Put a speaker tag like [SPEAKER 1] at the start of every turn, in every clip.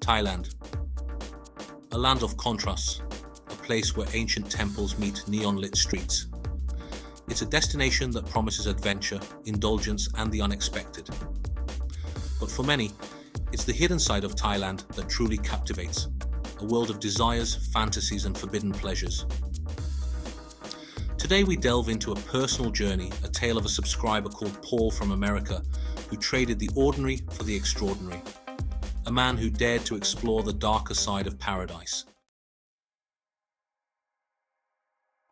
[SPEAKER 1] Thailand, a land of contrasts, a place where ancient temples meet neon-lit streets. It's a destination that promises adventure, indulgence, and the unexpected. But for many, it's the hidden side of Thailand that truly captivates, a world of desires, fantasies, and forbidden pleasures. Today we delve into a personal journey, a tale of a subscriber called Paul from America who traded the ordinary for the extraordinary, a man who dared to explore the darker side of paradise.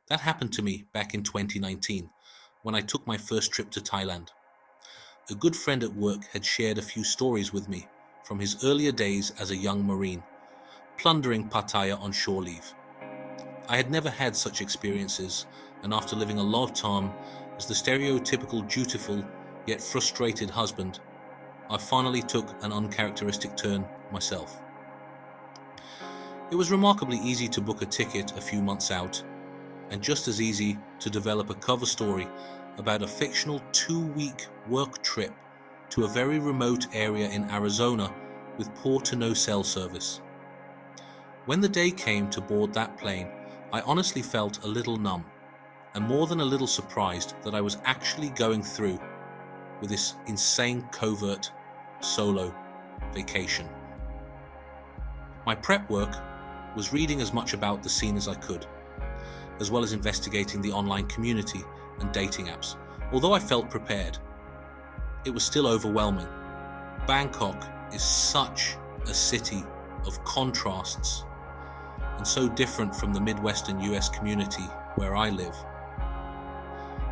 [SPEAKER 1] That happened to me back in 2019, when I took my first trip to Thailand. A good friend at work had shared a few stories with me from his earlier days as a young Marine, plundering Pattaya on shore leave. I had never had such experiences, and after living a lifetime as the stereotypical dutiful yet frustrated husband, I finally took an uncharacteristic turn myself. It was remarkably easy to book a ticket a few months out, and just as easy to develop a cover story about a fictional 2-week work trip to a very remote area in Arizona with poor to no cell service. When the day came to board that plane, I honestly felt a little numb, and more than a little surprised that I was actually going through with this insane covert solo vacation. My prep work was reading as much about the scene as I could, as well as investigating the online community and dating apps. Although I felt prepared, it was still overwhelming. Bangkok is such a city of contrasts and so different from the Midwestern US community where I live.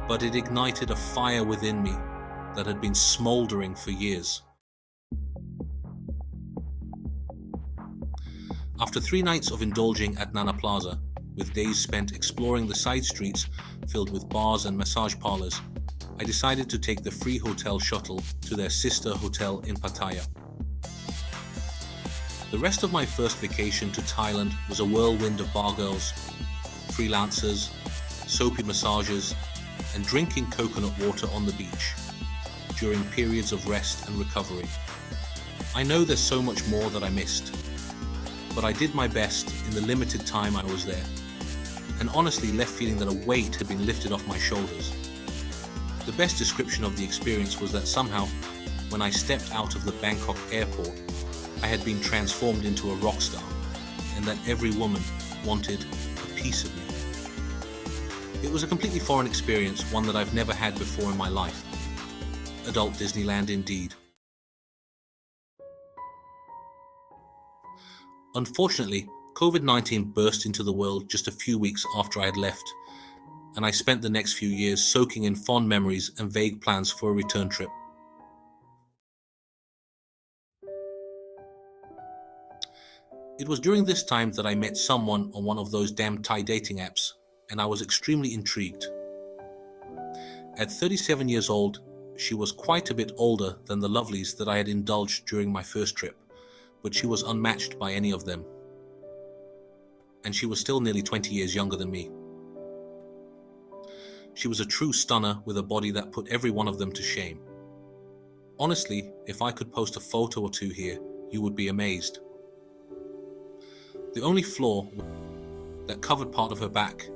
[SPEAKER 1] But it ignited a fire within me that had been smoldering for years. After 3 nights of indulging at Nana Plaza, with days spent exploring the side streets filled with bars and massage parlors, I decided to take the free hotel shuttle to their sister hotel in Pattaya. The rest of my first vacation to Thailand was a whirlwind of bar girls, freelancers, soapy massages, and drinking coconut water on the beach during periods of rest and recovery. I know there's so much more that I missed, but I did my best in the limited time I was there, and honestly left feeling that a weight had been lifted off my shoulders. The best description of the experience was that somehow, when I stepped out of the Bangkok airport, I had been transformed into a rock star, and that every woman wanted a piece of me. It was a completely foreign experience, one that I've never had before in my life. Adult Disneyland indeed. Unfortunately, COVID-19 burst into the world just a few weeks after I had left, and I spent the next few years soaking in fond memories and vague plans for a return trip. It was during this time that I met someone on one of those damn Thai dating apps, and I was extremely intrigued. At 37 years old, she was quite a bit older than the lovelies that I had indulged during my first trip, but she was unmatched by any of them. And she was still nearly 20 years younger than me. She was a true stunner with a body that put every one of them to shame. Honestly, if I could post a photo or two here, you would be amazed. The only flaw that covered part of her back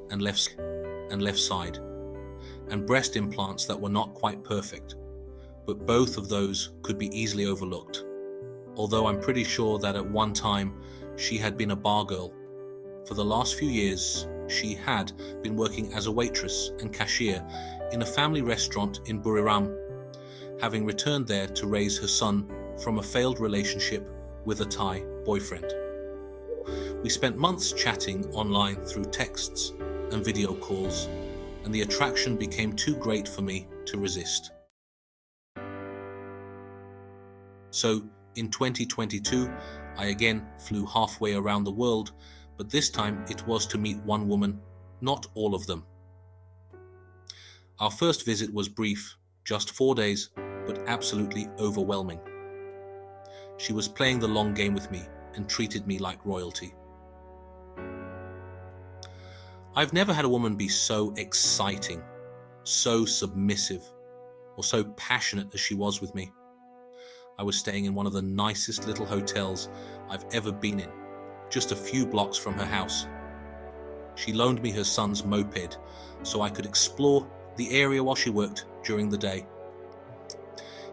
[SPEAKER 1] and left side, and breast implants that were not quite perfect, but both of those could be easily overlooked. Although I'm pretty sure that at one time she had been a bar girl. For the last few years, she had been working as a waitress and cashier in a family restaurant in Buriram, having returned there to raise her son from a failed relationship with a Thai boyfriend. We spent months chatting online through texts and video calls, and the attraction became too great for me to resist. So, in 2022, I again flew halfway around the world, but this time it was to meet one woman, not all of them. Our first visit was brief, just 4 days, but absolutely overwhelming. She was playing the long game with me and treated me like royalty. I've never had a woman be so exciting, so submissive, or so passionate as she was with me. I was staying in one of the nicest little hotels I've ever been in, just a few blocks from her house. She loaned me her son's moped so I could explore the area while she worked during the day.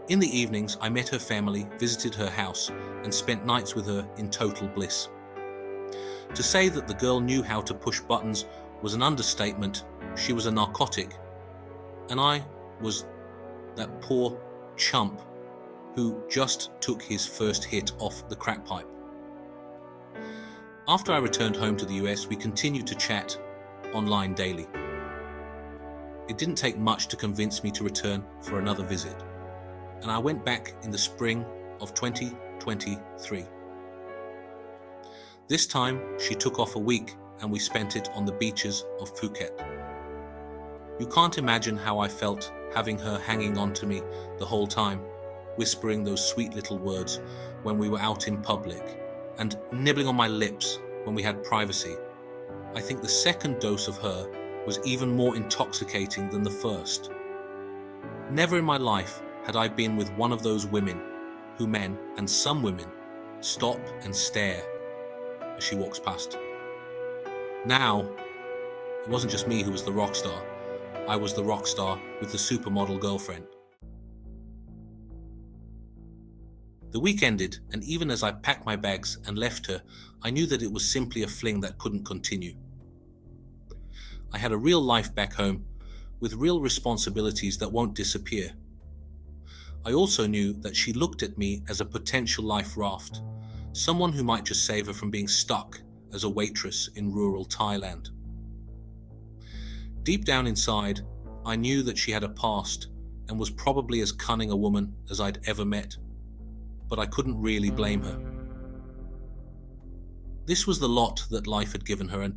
[SPEAKER 1] In the evenings, I met her family, visited her house, and spent nights with her in total bliss. To say that the girl knew how to push buttons was an understatement. She was a narcotic, and I was that poor chump who just took his first hit off the crack pipe. After I returned home to the US, we continued to chat online daily. It didn't take much to convince me to return for another visit, and I went back in the spring of 2023. This time, she took off a week and we spent it on the beaches of Phuket. You can't imagine how I felt having her hanging on to me the whole time, whispering those sweet little words when we were out in public, and nibbling on my lips when we had privacy. I think the second dose of her was even more intoxicating than the first. Never in my life had I been with one of those women who men, and some women, stop and stare as she walks past. Now, it wasn't just me who was the rock star. I was the rock star with the supermodel girlfriend. The week ended, and even as I packed my bags and left her, I knew that it was simply a fling that couldn't continue. I had a real life back home, with real responsibilities that won't disappear. I also knew that she looked at me as a potential life raft, someone who might just save her from being stuck as a waitress in rural Thailand. Deep down inside, I knew that she had a past and was probably as cunning a woman as I'd ever met, but I couldn't really blame her. This was the lot that life had given her,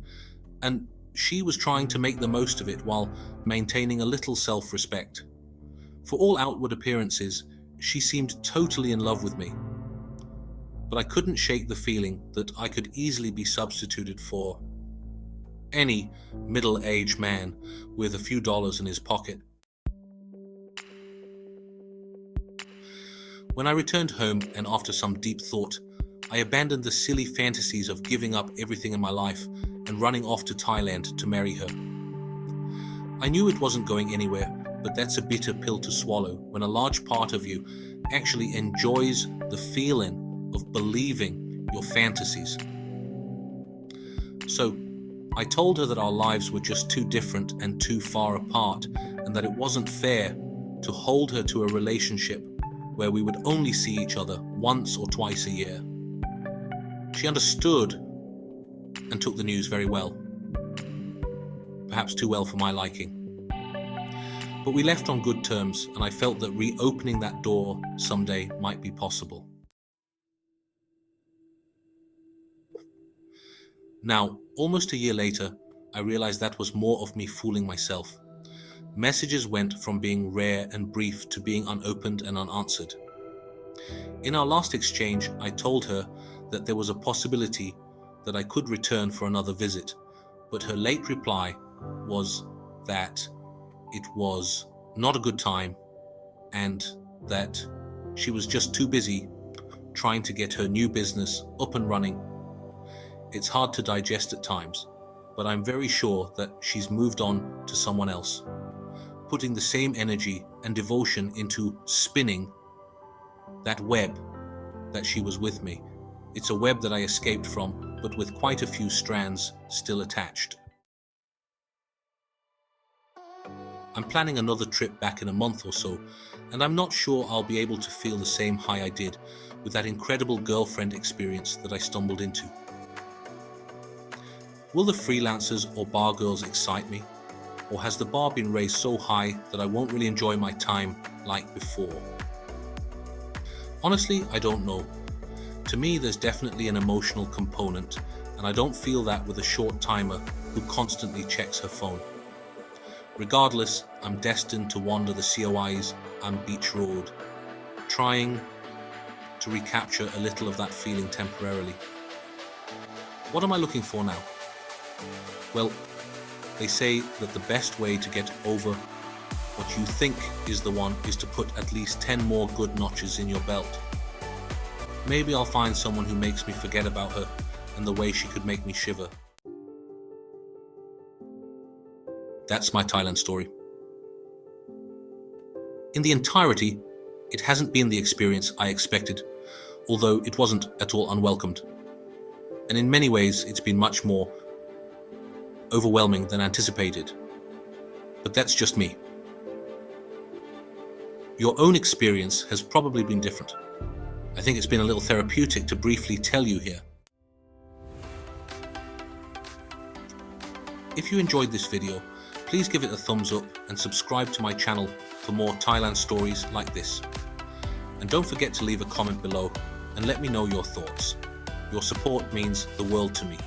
[SPEAKER 1] and she was trying to make the most of it while maintaining a little self-respect. For all outward appearances, she seemed totally in love with me, but I couldn't shake the feeling that I could easily be substituted for any middle-aged man with a few dollars in his pocket. When I returned home, and after some deep thought, I abandoned the silly fantasies of giving up everything in my life and running off to Thailand to marry her. I knew it wasn't going anywhere, but that's a bitter pill to swallow when a large part of you actually enjoys the feeling of believing your fantasies. So I told her that our lives were just too different and too far apart, and that it wasn't fair to hold her to a relationship where we would only see each other once or twice a year. She understood and took the news very well. Perhaps too well for my liking. But we left on good terms, and I felt that reopening that door someday might be possible. Now, almost a year later, I realized that was more of me fooling myself. Messages went from being rare and brief to being unopened and unanswered. In our last exchange, I told her that there was a possibility that I could return for another visit, but her late reply was that it was not a good time and that she was just too busy trying to get her new business up and running. It's hard to digest at times, but I'm very sure that she's moved on to someone else, putting the same energy and devotion into spinning that web that she was with me. It's a web that I escaped from, but with quite a few strands still attached. I'm planning another trip back in a month or so, and I'm not sure I'll be able to feel the same high I did with that incredible girlfriend experience that I stumbled into. Will the freelancers or bar girls excite me? Or has the bar been raised so high that I won't really enjoy my time like before? Honestly, I don't know. To me, there's definitely an emotional component, and I don't feel that with a short timer who constantly checks her phone. Regardless, I'm destined to wander the COI's and Beach Road, trying to recapture a little of that feeling temporarily. What am I looking for now? Well, they say that the best way to get over what you think is the one is to put at least 10 more good notches in your belt. Maybe I'll find someone who makes me forget about her and the way she could make me shiver. That's my Thailand story. In the entirety, it hasn't been the experience I expected, although it wasn't at all unwelcomed. And in many ways, it's been much more overwhelming than anticipated. But that's just me. Your own experience has probably been different. I think it's been a little therapeutic to briefly tell you here. If you enjoyed this video, please give it a thumbs up and subscribe to my channel for more Thailand stories like this. And don't forget to leave a comment below and let me know your thoughts. Your support means the world to me.